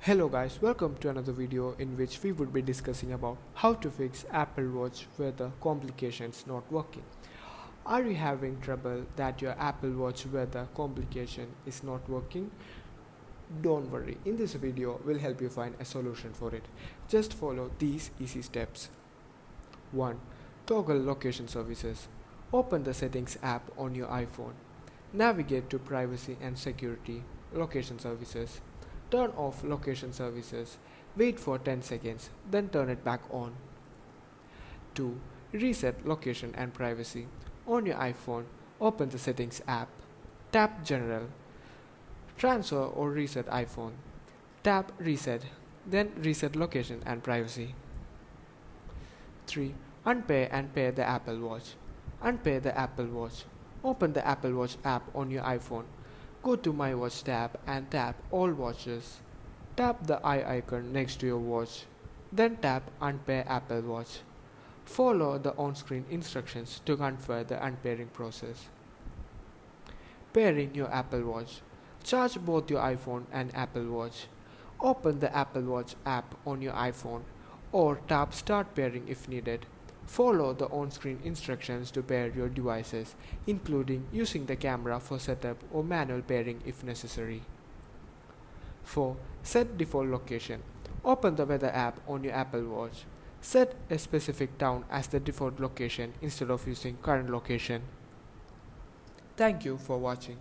Hello guys, welcome to another video in which we would be discussing about how to fix Apple Watch weather complications not working. Are you having trouble that your Apple Watch weather complication is not working? Don't worry, in this video we'll help you find a solution for it. Just follow these easy steps. 1. Toggle location services. Open the settings app on your iPhone. Navigate to privacy and security, location services. Turn off location services, wait for 10 seconds, then turn it back on. 2. Reset location and privacy. On your iPhone, open the settings app. Tap General. Transfer or reset iPhone. Tap Reset, then reset location and privacy. 3. Unpair and pair the Apple Watch. Unpair the Apple Watch. Open the Apple Watch app on your iPhone. Go to My Watch tab and tap All Watches. Tap the eye icon next to your watch. Then tap Unpair Apple Watch. Follow the on-screen instructions to confirm the unpairing process. Pairing your Apple Watch. Charge both your iPhone and Apple Watch. Open the Apple Watch app on your iPhone or tap Start Pairing if needed. Follow the on-screen instructions to pair your devices, including using the camera for setup or manual pairing if necessary. 4. Set default location. Open the weather app on your Apple Watch. Set a specific town as the default location instead of using current location. Thank you for watching.